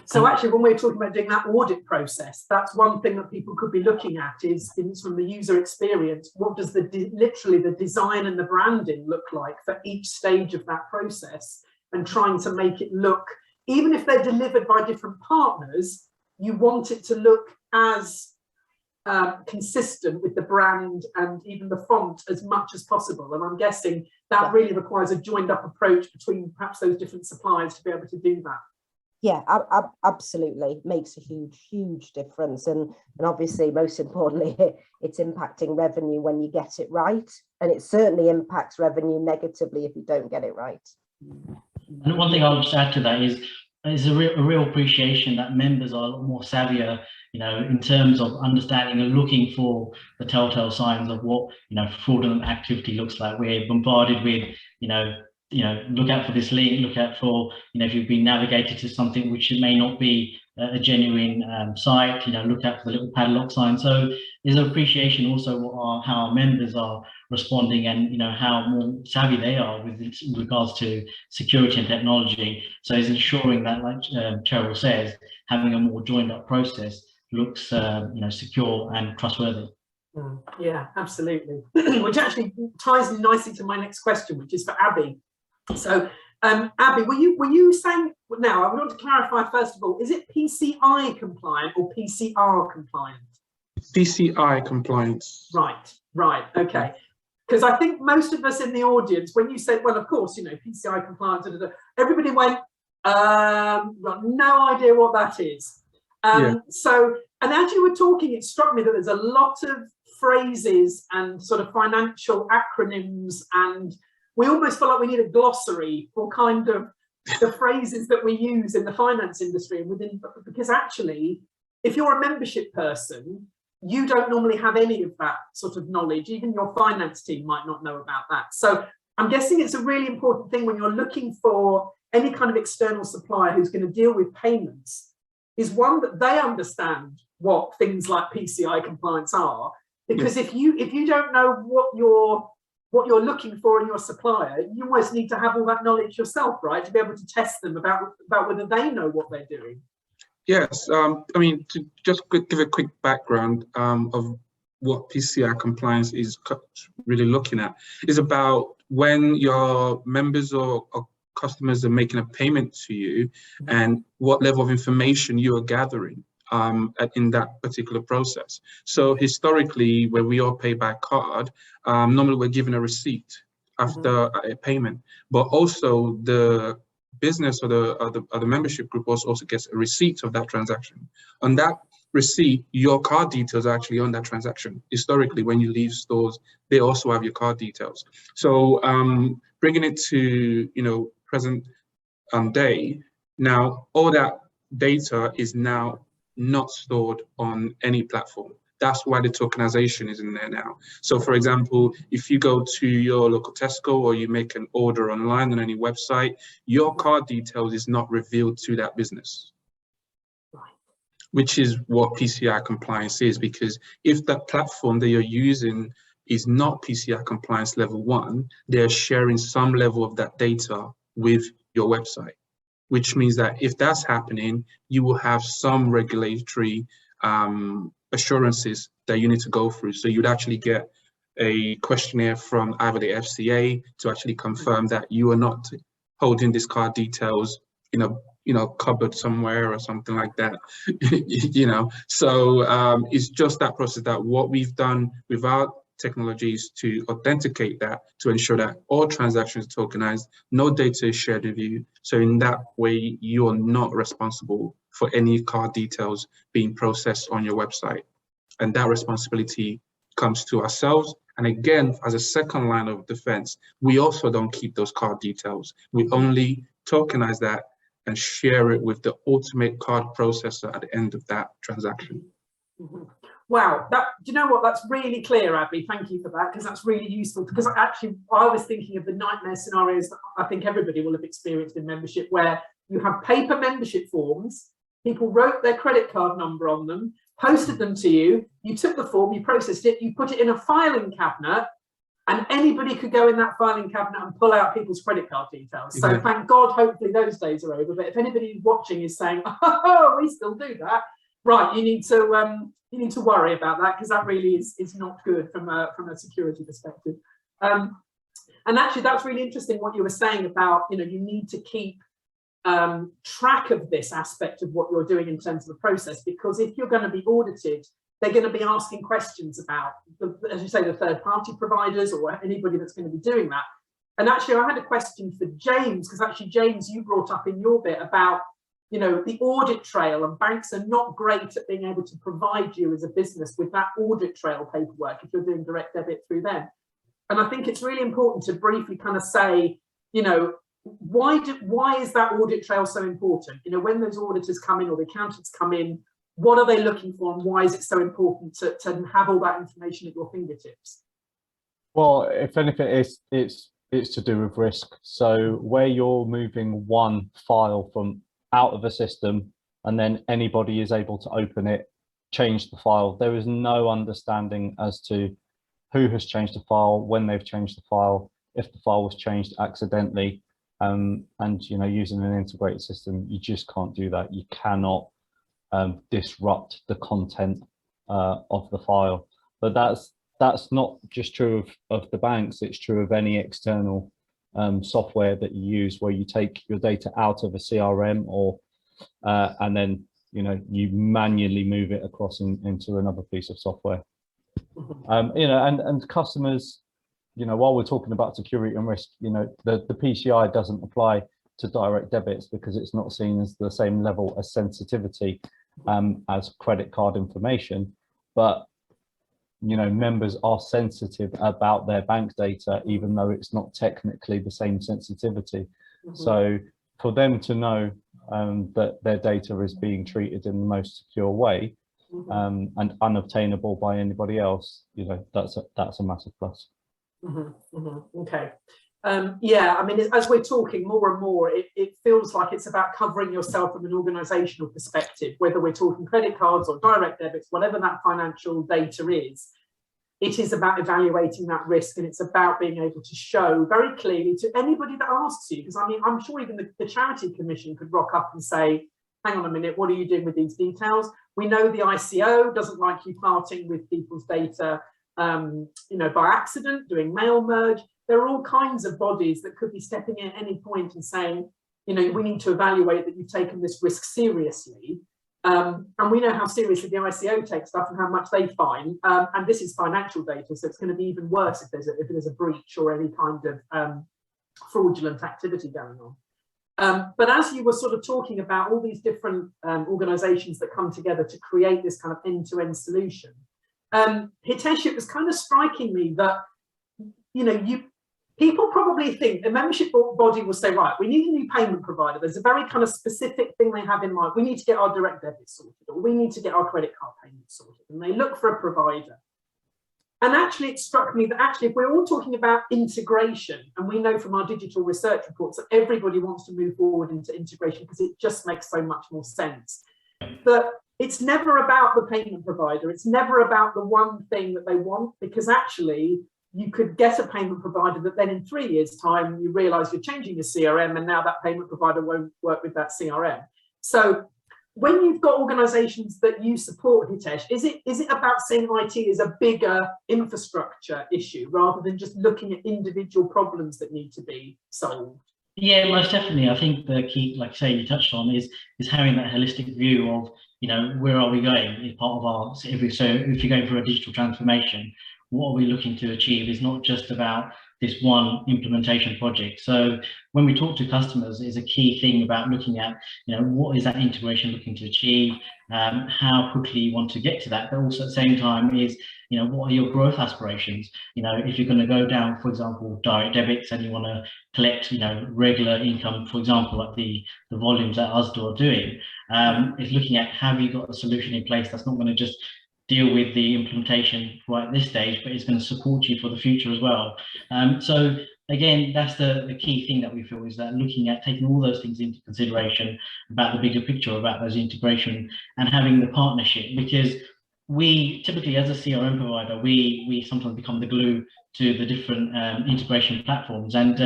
So actually, when we're talking about doing that audit process, that's one thing that people could be looking at is from the user experience, what does literally the design and the branding look like for each stage of that process, and trying to make it look, even if they're delivered by different partners, you want it to look as consistent with the brand and even the font as much as possible. And I'm guessing that really requires a joined up approach between perhaps those different suppliers to be able to do that.
Yeah, absolutely, makes a huge difference, and obviously most importantly it's impacting revenue when you get it right, and it certainly impacts revenue negatively if you don't get it right.
And one thing I'll just add to that is a real appreciation that members are a lot more savvier, you know, in terms of understanding and looking for the telltale signs of what, you know, fraudulent activity looks like. We're bombarded with, you know, look out for this link, look out for, you know, if you've been navigated to something which may not be a genuine site, you know, look out for the little padlock sign. So there's an appreciation also how our members are responding, and, you know, how more savvy they are with regards to security and technology. So it's ensuring that, like Cheryl says, having a more joined up process looks, you know, secure and trustworthy.
Yeah, absolutely. Which actually ties in nicely to my next question, which is for Abby. So, Abby, were you saying, now I want to clarify first of all, is it PCI compliant or PCR compliant?
PCI compliance.
Right, okay. Because I think most of us in the audience, when you said, well, of course, you know, PCI compliance, everybody went, got no idea what that is. So, and as you were talking, it struck me that there's a lot of phrases and sort of financial acronyms, and we almost feel like we need a glossary for kind of the phrases that we use in the finance industry, because actually, if you're a membership person, you don't normally have any of that sort of knowledge. Even your finance team might not know about that. So I'm guessing it's a really important thing when you're looking for any kind of external supplier who's going to deal with payments, is one that they understand what things like PCI compliance are. Because if you don't know what you're looking for in your supplier, you almost need to have all that knowledge yourself, right, to be able to test them about whether they know what they're doing.
Yes, I mean, to just give a quick background of what PCI compliance is really looking at, is about when your members or customers are making a payment to you, and what level of information you are gathering in that particular process. So historically, when we all pay by card, normally we're given a receipt after a payment, but also the business or the membership group also gets a receipt of that transaction. On that receipt, your card details are actually on that transaction. Historically, when you leave stores, they also have your card details. So bringing it to present day, now all that data is now not stored on any platform. That's why the tokenization is in there now. So for example, if you go to your local Tesco or you make an order online on any website, your card details is not revealed to that business, which is what PCI compliance is. Because if that platform that you're using is not PCI compliance level 1, they're sharing some level of that data with your website, which means that if that's happening, you will have some regulatory assurances that you need to go through. So you'd actually get a questionnaire from either the FCA to actually confirm that you are not holding these card details in a cupboard somewhere or something like that. So it's just that process, that what we've done with our technologies to authenticate that, to ensure that all transactions are tokenized, no data is shared with you. So in that way, you are not responsible for any card details being processed on your website. And that responsibility comes to ourselves. And again, as a second line of defense, we also don't keep those card details. We only tokenize that and share it with the ultimate card processor at the end of that transaction.
Wow, do you know what? That's really clear, Abby. Thank you for that, because that's really useful. Because actually, I was thinking of the nightmare scenarios that I think everybody will have experienced in membership, where you have paper membership forms, people wrote their credit card number on them, posted them to you, you took the form, you processed it, you put it in a filing cabinet, and anybody could go in that filing cabinet and pull out people's credit card details. So thank God, hopefully those days are over. But if anybody watching is saying, oh, we still do that, right, you need to worry about that, because that really is not good from a security perspective. And actually, that's really interesting what you were saying about, you need to keep track of this aspect of what you're doing in terms of the process, because if you're going to be audited, they're going to be asking questions about, as you say, the third-party providers or anybody that's going to be doing that. And actually, I had a question for James, because actually, James, you brought up in your bit about, the audit trail, and banks are not great at being able to provide you as a business with that audit trail paperwork if you're doing direct debit through them. And I think it's really important to briefly kind of say, why is that audit trail so important? When those auditors come in or the accountants come in, what are they looking for, and why is it so important to have all that information at your fingertips?
Well, if anything, it's to do with risk. So where you're moving one file from out of a system and then anybody is able to open it, change the file, there is no understanding as to who has changed the file, when they've changed the file, if the file was changed accidentally. And using an integrated system, you just can't do that. You cannot disrupt the content of the file. But that's not just true of the banks, it's true of any external software that you use, where you take your data out of a CRM or and then you manually move it across into another piece of software. And customers, while we're talking about security and risk, the PCI doesn't apply to direct debits because it's not seen as the same level of sensitivity as credit card information. But members are sensitive about their bank data, even though it's not technically the same sensitivity. So for them to know that their data is being treated in the most secure way and unobtainable by anybody else, that's a massive plus.
Okay. Yeah, I mean, as we're talking more and more, it feels like it's about covering yourself from an organisational perspective, whether we're talking credit cards or direct debits, whatever that financial data is. It is about evaluating that risk, and it's about being able to show very clearly to anybody that asks you, because I mean, I'm sure even the Charity Commission could rock up and say, hang on a minute, what are you doing with these details? We know the ICO doesn't like you parting with people's data, you know, by accident, doing mail merge. There are all kinds of bodies that could be stepping in at any point and saying, you know, we need to evaluate that you've taken this risk seriously. And we know how seriously the ICO takes stuff and how much they fine. And this is financial data, so it's going to be even worse if there's a breach or any kind of fraudulent activity going on. But as you were sort of talking about all these different organisations that come together to create this kind of end-to-end solution, Hitesh, it was kind of striking me that, you know, people probably think a membership body will say, right, we need a new payment provider. There's a very kind of specific thing they have in mind. We need to get our direct debit sorted, or we need to get our credit card payment sorted. And they look for a provider. And actually, it struck me that actually, if we're all talking about integration, and we know from our digital research reports that everybody wants to move forward into integration because it just makes so much more sense. But it's never about the payment provider. It's never about the one thing that they want, because actually, you could get a payment provider that then in 3 years' time, you realise you're changing your CRM and now that payment provider won't work with that CRM. So when you've got organisations that you support, Hitesh, is it about seeing IT as a bigger infrastructure issue rather than just looking at individual problems that need to be solved?
Yeah, most definitely. I think the key, like say you touched on, is having that holistic view of, you know, where are we going is part of our, so if you're going through a digital transformation, what are we looking to achieve is not just about this one implementation project. So when we talk to customers, is a key thing about looking at, you know, what is that integration looking to achieve, how quickly you want to get to that, but also at the same time is, you know, what are your growth aspirations? You know, if you're going to go down, for example, direct debits and you want to collect, you know, regular income, for example, like the volumes that Usdo are doing, is looking at, have you got a solution in place that's not going to just deal with the implementation right at this stage, but it's going to support you for the future as well. So again, that's the key thing that we feel, is that looking at taking all those things into consideration about the bigger picture, about those integration and having the partnership, because we typically, as a CRM provider, we sometimes become the glue to the different integration platforms. And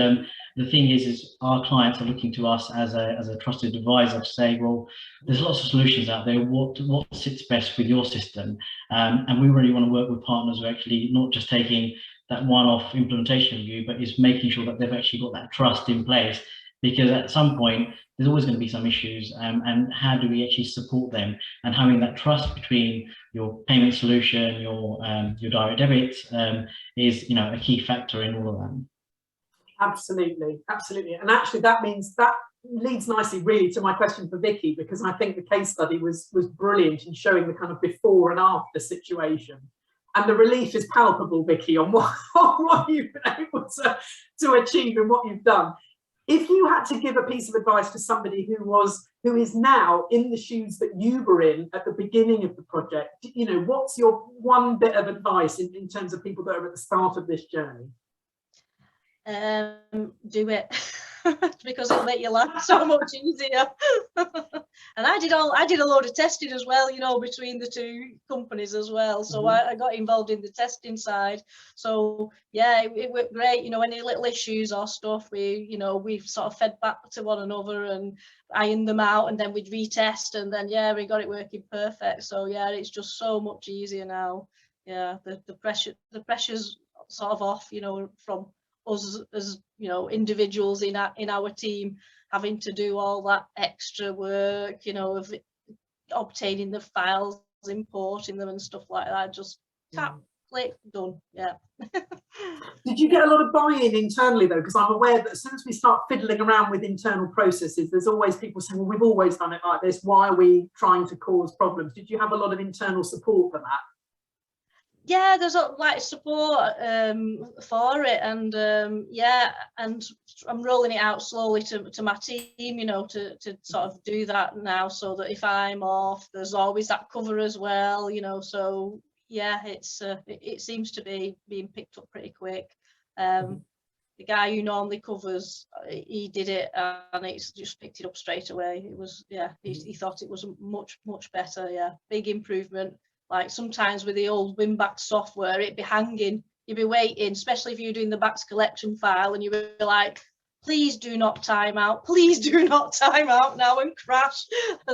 the thing is our clients are looking to us as a trusted advisor to say, well, there's lots of solutions out there. What sits best with your system? And we really want to work with partners who are actually not just taking that one-off implementation view, but is making sure that they've actually got that trust in place. Because at some point, there's always going to be some issues, and how do we actually support them? And having that trust between your payment solution, your direct debits, is, you know, a key factor in all of that.
Absolutely, absolutely. And actually, that means that leads nicely, really, to my question for Vicky, because I think the case study was brilliant in showing the kind of before and after situation. And the relief is palpable, Vicky, on what you've been able to achieve and what you've done. If you had to give a piece of advice to somebody who is now in the shoes that you were in at the beginning of the project, you know, what's your one bit of advice in terms of people that are at the start of this journey?
Do it. Because it'll make your life so much easier. And I did a load of testing as well, you know, between the two companies as well. So I got involved in the testing side. So yeah, it worked great. You know, any little issues or stuff, we sort of fed back to one another and ironed them out, and then we'd retest, and then yeah, we got it working perfect. So yeah, it's just so much easier now. Yeah, the pressure's sort of off, you know, from us as, you know, individuals in our team having to do all that extra work, you know, of obtaining the files, importing them and stuff like that. Just tap, click, done. Yeah.
Did you get a lot of buy-in internally though? Because I'm aware that as soon as we start fiddling around with internal processes, there's always people saying, well, we've always done it like this. Why are we trying to cause problems? Did you have a lot of internal support for that?
Yeah, there's like support for it, and yeah, and I'm rolling it out slowly to my team, you know, to sort of do that now, so that if I'm off, there's always that cover as well, you know. So yeah, it seems to be being picked up pretty quick. the guy who normally covers, he did it, and it's just picked it up straight away. It was, yeah, he thought it was much better. Yeah, big improvement. Like sometimes with the old win-back software, it'd be hanging, you'd be waiting, especially if you're doing the backs collection file, and you were like, please do not time out, please do not time out now and crash.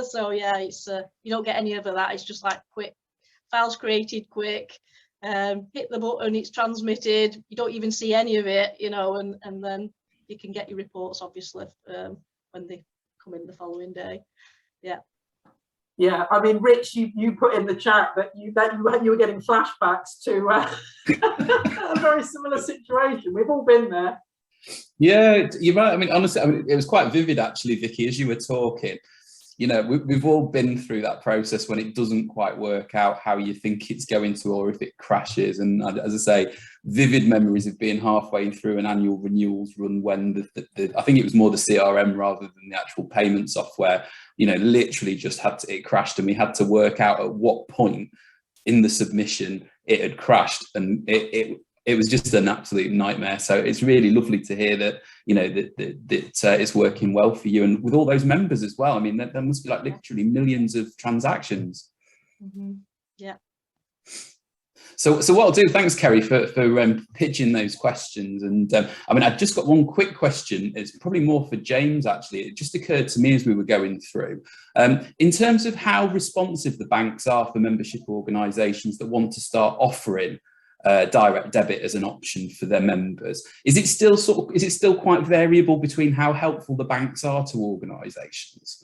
So yeah, it's you don't get any of that. It's just like quick, files created quick, hit the button, it's transmitted, you don't even see any of it, you know, and then you can get your reports obviously when they come in the following day. Yeah.
Yeah, I mean, Rich, you put in the chat that you were getting flashbacks to a very similar situation. We've all been there.
Yeah, you're right. I mean, honestly, it was quite vivid actually, Vicky, as you were talking. You know, we've all been through that process when it doesn't quite work out how you think it's going to, or if it crashes. And as I say, vivid memories of being halfway through an annual renewals run when I think it was more the CRM rather than the actual payment software, you know, literally just it crashed, and we had to work out at what point in the submission it had crashed, and it was just an absolute nightmare. So it's really lovely to hear that, you know, that it's working well for you, and with all those members as well. I mean, there must be like literally millions of transactions.
Mm-hmm. Yeah.
So what I'll do, thanks Kerry for pitching those questions. And I mean, I've just got one quick question. It's probably more for James actually. It just occurred to me as we were going through, in terms of how responsive the banks are for membership organisations that want to start offering direct debit as an option for their members. Is it still quite variable between how helpful the banks are to organisations?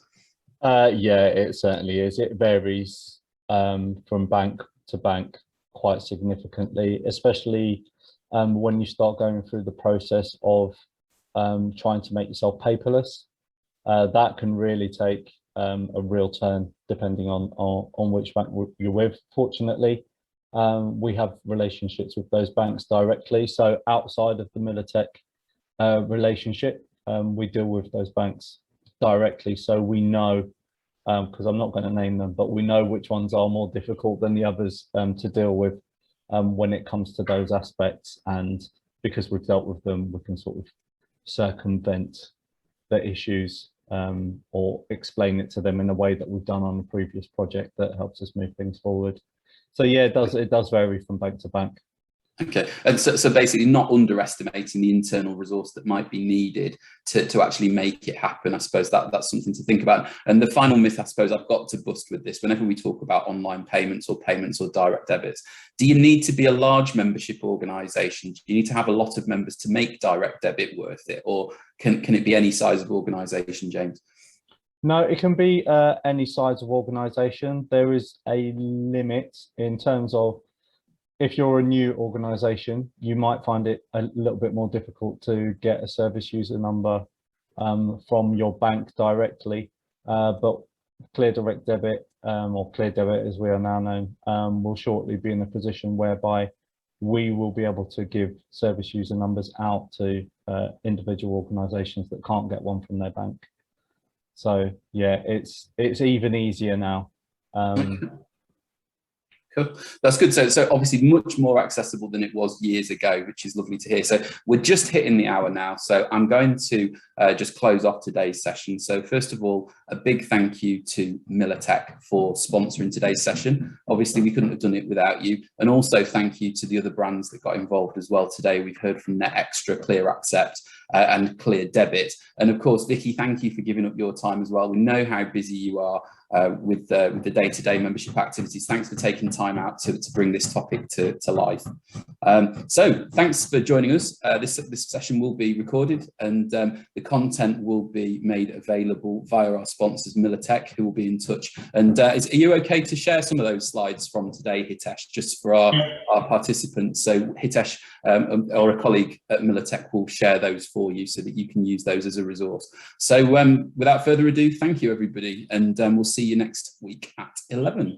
Yeah, it certainly is. It varies from bank to bank quite significantly, especially when you start going through the process of trying to make yourself paperless. That can really take a real turn depending on which bank you're with. Fortunately, we have relationships with those banks directly. So outside of the Militech relationship, we deal with those banks directly. So we know, because I'm not going to name them, but we know which ones are more difficult than the others to deal with when it comes to those aspects. And because we've dealt with them, we can sort of circumvent the issues or explain it to them in a way that we've done on the previous project that helps us move things forward. So yeah, it does vary from bank to bank.
Okay, and so basically not underestimating the internal resource that might be needed to actually make it happen. I suppose that's something to think about. And the final myth I suppose I've got to bust with this, whenever we talk about online payments or direct debits, do you need to be a large membership organisation? Do you need to have a lot of members to make direct debit worth it? Or can it be any size of organisation, James?
No, it can be any size of organisation. There is a limit in terms of, if you're a new organisation, you might find it a little bit more difficult to get a service user number from your bank directly, but Clear Direct Debit, or Clear Debit as we are now known, will shortly be in a position whereby we will be able to give service user numbers out to individual organisations that can't get one from their bank. So yeah, it's even easier now.
Cool. That's good. So obviously much more accessible than it was years ago, which is lovely to hear. So we're just hitting the hour now. So I'm going to just close off today's session. So first of all, a big thank you to Militech for sponsoring today's session. Obviously we couldn't have done it without you. And also thank you to the other brands that got involved as well today. We've heard from Net Extra, Clear Accept, and Clear Debit. And of course, Vicky, thank you for giving up your time as well. We know how busy you are with the day-to-day membership activities. Thanks for taking time out to bring this topic to life. So thanks for joining us. This session will be recorded, and the content will be made available via our sponsors, Militech, who will be in touch. And are you okay to share some of those slides from today, Hitesh, just for our participants? So Hitesh or a colleague at Militech will share those for you so that you can use those as a resource. So without further ado, thank you everybody, and we'll see you next week at 11.